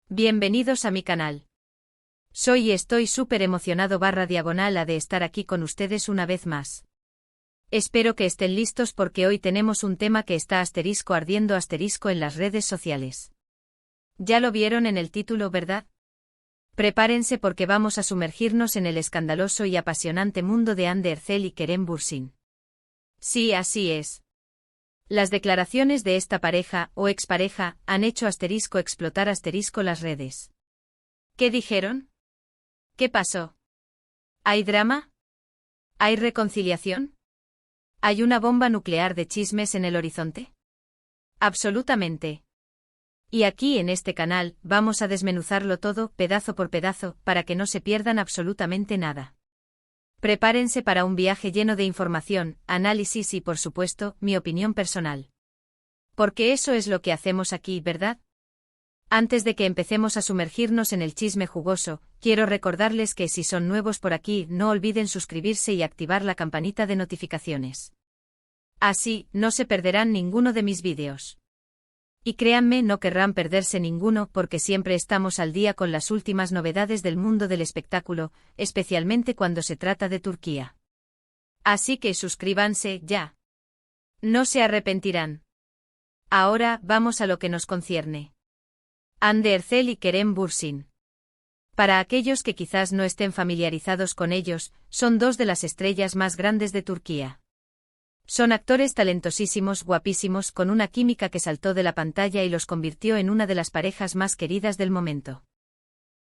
Bienvenidos a mi canal. Soy y estoy súper emocionado /diagonal de estar aquí con ustedes una vez más. Espero que estén listos porque hoy tenemos un tema que está ardiendo en las redes sociales. Ya lo vieron en el título, ¿verdad? Prepárense porque vamos a sumergirnos en el escandaloso y apasionante mundo de Hande Erçel y Kerem Bürsin. Sí, así es. Las declaraciones de esta pareja o expareja han hecho explotar las redes. ¿Qué dijeron? ¿Qué pasó? ¿Hay drama? ¿Hay reconciliación? ¿Hay una bomba nuclear de chismes en el horizonte? Absolutamente. Y aquí en este canal vamos a desmenuzarlo todo, pedazo por pedazo, para que no se pierdan absolutamente nada. Prepárense para un viaje lleno de información, análisis y, por supuesto, mi opinión personal. Porque eso es lo que hacemos aquí, ¿verdad? Antes de que empecemos a sumergirnos en el chisme jugoso, quiero recordarles que si son nuevos por aquí, no olviden suscribirse y activar la campanita de notificaciones. Así, no se perderán ninguno de mis vídeos. Y créanme, no querrán perderse ninguno porque siempre estamos al día con las últimas novedades del mundo del espectáculo, especialmente cuando se trata de Turquía. Así que suscríbanse ya. No se arrepentirán. Ahora, vamos a lo que nos concierne. Hande Erçel y Kerem Bürsin. Para aquellos que quizás no estén familiarizados con ellos, son dos de las estrellas más grandes de Turquía. Son actores talentosísimos, guapísimos, con una química que saltó de la pantalla y los convirtió en una de las parejas más queridas del momento.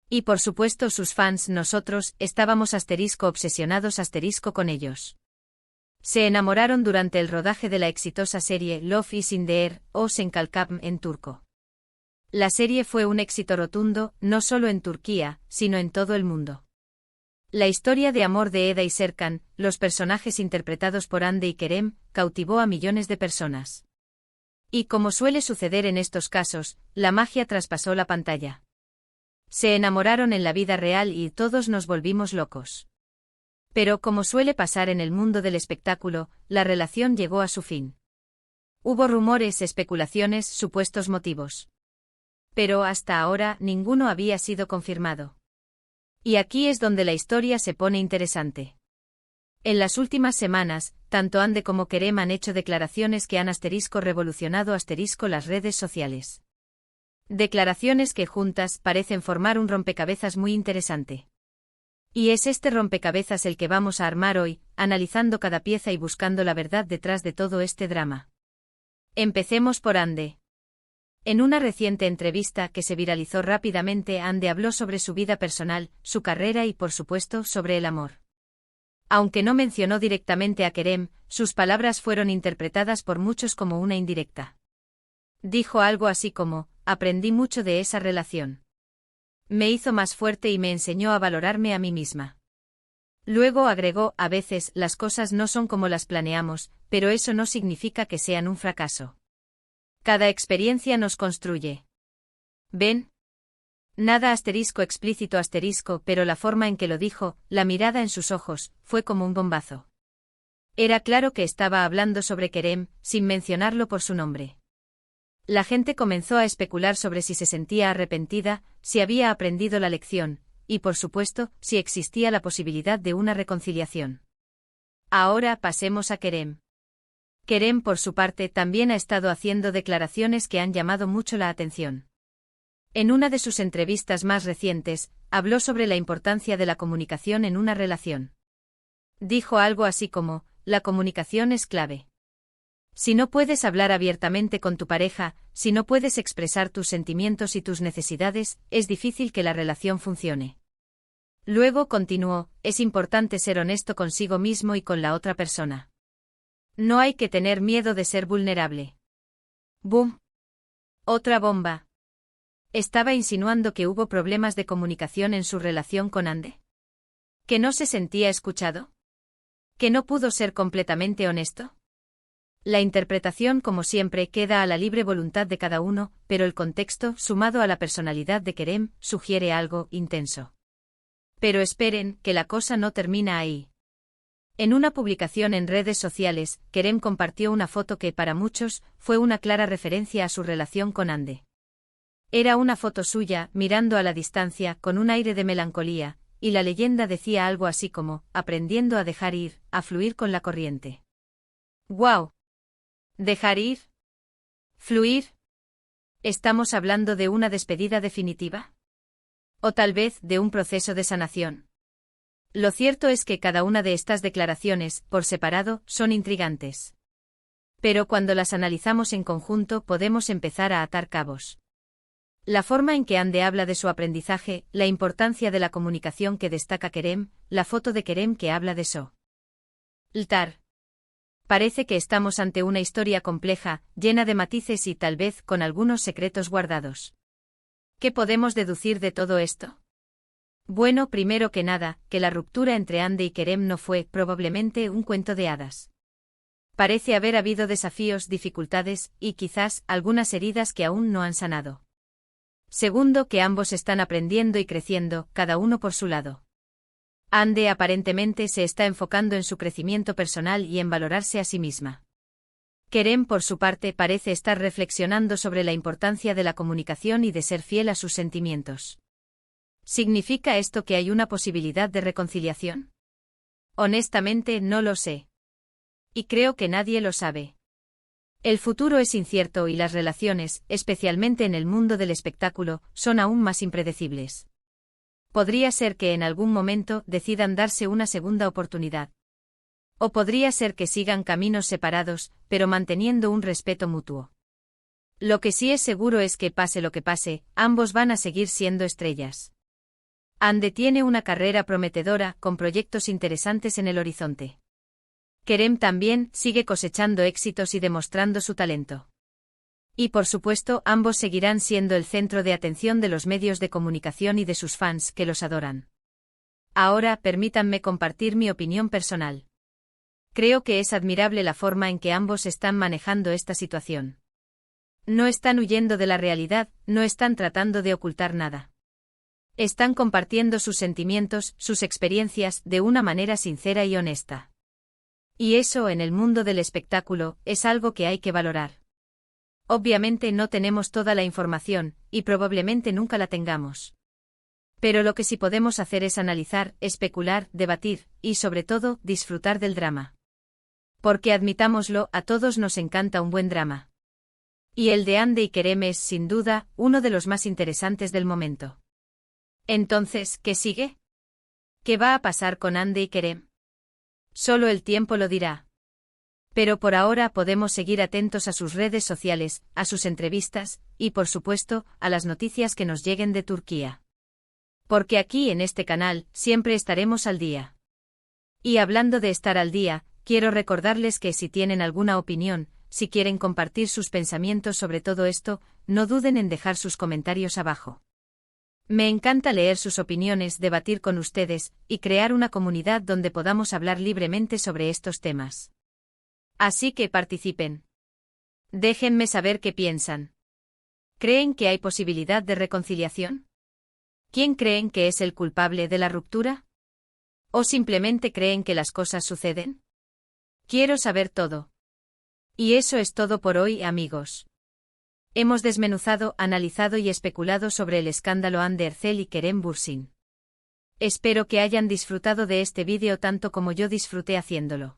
Y por supuesto sus fans, nosotros, estábamos obsesionados con ellos. Se enamoraron durante el rodaje de la exitosa serie Love is in the Air, o Senkalkam en turco. La serie fue un éxito rotundo, no solo en Turquía, sino en todo el mundo. La historia de amor de Eda y Serkan, los personajes interpretados por Hande y Kerem, cautivó a millones de personas. Y como suele suceder en estos casos, la magia traspasó la pantalla. Se enamoraron en la vida real y todos nos volvimos locos. Pero como suele pasar en el mundo del espectáculo, la relación llegó a su fin. Hubo rumores, especulaciones, supuestos motivos. Pero hasta ahora ninguno había sido confirmado. Y aquí es donde la historia se pone interesante. En las últimas semanas, tanto Hande como Kerem han hecho declaraciones que han revolucionado las redes sociales. Declaraciones que juntas parecen formar un rompecabezas muy interesante. Y es este rompecabezas el que vamos a armar hoy, analizando cada pieza y buscando la verdad detrás de todo este drama. Empecemos por Hande. En una reciente entrevista que se viralizó rápidamente, Hande habló sobre su vida personal, su carrera y por supuesto sobre el amor. Aunque no mencionó directamente a Kerem, sus palabras fueron interpretadas por muchos como una indirecta. Dijo algo así como: aprendí mucho de esa relación. Me hizo más fuerte y me enseñó a valorarme a mí misma. Luego agregó: a veces las cosas no son como las planeamos, pero eso no significa que sean un fracaso. Cada experiencia nos construye. ¿Ven? Nada explícito pero la forma en que lo dijo, la mirada en sus ojos, fue como un bombazo. Era claro que estaba hablando sobre Kerem, sin mencionarlo por su nombre. La gente comenzó a especular sobre si se sentía arrepentida, si había aprendido la lección, y por supuesto, si existía la posibilidad de una reconciliación. Ahora pasemos a Kerem. Kerem, por su parte, también ha estado haciendo declaraciones que han llamado mucho la atención. En una de sus entrevistas más recientes, habló sobre la importancia de la comunicación en una relación. Dijo algo así como: la comunicación es clave. Si no puedes hablar abiertamente con tu pareja, si no puedes expresar tus sentimientos y tus necesidades, es difícil que la relación funcione. Luego continuó: es importante ser honesto consigo mismo y con la otra persona. No hay que tener miedo de ser vulnerable. ¡Bum! Otra bomba. ¿Estaba insinuando que hubo problemas de comunicación en su relación con Hande? ¿Que no se sentía escuchado? ¿Que no pudo ser completamente honesto? La interpretación, como siempre, queda a la libre voluntad de cada uno, pero el contexto, sumado a la personalidad de Kerem, sugiere algo intenso. Pero esperen, que la cosa no termina ahí. En una publicación en redes sociales, Kerem compartió una foto que, para muchos, fue una clara referencia a su relación con Hande. Era una foto suya, mirando a la distancia, con un aire de melancolía, y la leyenda decía algo así como, aprendiendo a dejar ir, a fluir con la corriente. ¡Guau! ¿Dejar ir? ¿Fluir? ¿Estamos hablando de una despedida definitiva? ¿O tal vez de un proceso de sanación? Lo cierto es que cada una de estas declaraciones, por separado, son intrigantes. Pero cuando las analizamos en conjunto podemos empezar a atar cabos. La forma en que Hande habla de su aprendizaje, la importancia de la comunicación que destaca Kerem, la foto de Kerem que habla de soltar. Parece que estamos ante una historia compleja, llena de matices y tal vez con algunos secretos guardados. ¿Qué podemos deducir de todo esto? Bueno, primero que nada, que la ruptura entre Hande y Kerem no fue, probablemente, un cuento de hadas. Parece haber habido desafíos, dificultades, y quizás, algunas heridas que aún no han sanado. Segundo, que ambos están aprendiendo y creciendo, cada uno por su lado. Hande aparentemente se está enfocando en su crecimiento personal y en valorarse a sí misma. Kerem, por su parte, parece estar reflexionando sobre la importancia de la comunicación y de ser fiel a sus sentimientos. ¿Significa esto que hay una posibilidad de reconciliación? Honestamente, no lo sé. Y creo que nadie lo sabe. El futuro es incierto y las relaciones, especialmente en el mundo del espectáculo, son aún más impredecibles. Podría ser que en algún momento decidan darse una segunda oportunidad. O podría ser que sigan caminos separados, pero manteniendo un respeto mutuo. Lo que sí es seguro es que pase lo que pase, ambos van a seguir siendo estrellas. Hande tiene una carrera prometedora, con proyectos interesantes en el horizonte. Kerem también sigue cosechando éxitos y demostrando su talento. Y por supuesto, ambos seguirán siendo el centro de atención de los medios de comunicación y de sus fans que los adoran. Ahora, permítanme compartir mi opinión personal. Creo que es admirable la forma en que ambos están manejando esta situación. No están huyendo de la realidad, no están tratando de ocultar nada. Están compartiendo sus sentimientos, sus experiencias, de una manera sincera y honesta. Y eso, en el mundo del espectáculo, es algo que hay que valorar. Obviamente no tenemos toda la información, y probablemente nunca la tengamos. Pero lo que sí podemos hacer es analizar, especular, debatir, y sobre todo, disfrutar del drama. Porque admitámoslo, a todos nos encanta un buen drama. Y el de Hande y Kerem es, sin duda, uno de los más interesantes del momento. Entonces, ¿qué sigue? ¿Qué va a pasar con Hande y Kerem? Solo el tiempo lo dirá. Pero por ahora podemos seguir atentos a sus redes sociales, a sus entrevistas, y por supuesto, a las noticias que nos lleguen de Turquía. Porque aquí en este canal, siempre estaremos al día. Y hablando de estar al día, quiero recordarles que si tienen alguna opinión, si quieren compartir sus pensamientos sobre todo esto, no duden en dejar sus comentarios abajo. Me encanta leer sus opiniones, debatir con ustedes, y crear una comunidad donde podamos hablar libremente sobre estos temas. Así que participen. Déjenme saber qué piensan. ¿Creen que hay posibilidad de reconciliación? ¿Quién creen que es el culpable de la ruptura? ¿O simplemente creen que las cosas suceden? Quiero saber todo. Y eso es todo por hoy, amigos. Hemos desmenuzado, analizado y especulado sobre el escándalo Hande Erçel y Kerem Bürsin. Espero que hayan disfrutado de este vídeo tanto como yo disfruté haciéndolo.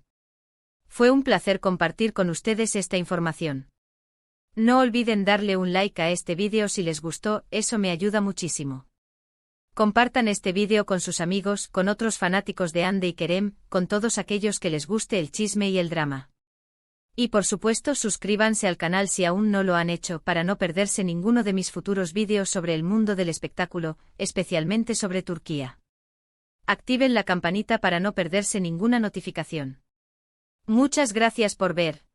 Fue un placer compartir con ustedes esta información. No olviden darle un like a este vídeo si les gustó, eso me ayuda muchísimo. Compartan este vídeo con sus amigos, con otros fanáticos de Hande y Kerem, con todos aquellos que les guste el chisme y el drama. Y por supuesto suscríbanse al canal si aún no lo han hecho para no perderse ninguno de mis futuros vídeos sobre el mundo del espectáculo, especialmente sobre Turquía. Activen la campanita para no perderse ninguna notificación. Muchas gracias por ver.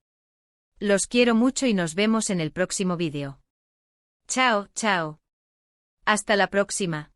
Los quiero mucho y nos vemos en el próximo vídeo. Chao, chao. Hasta la próxima.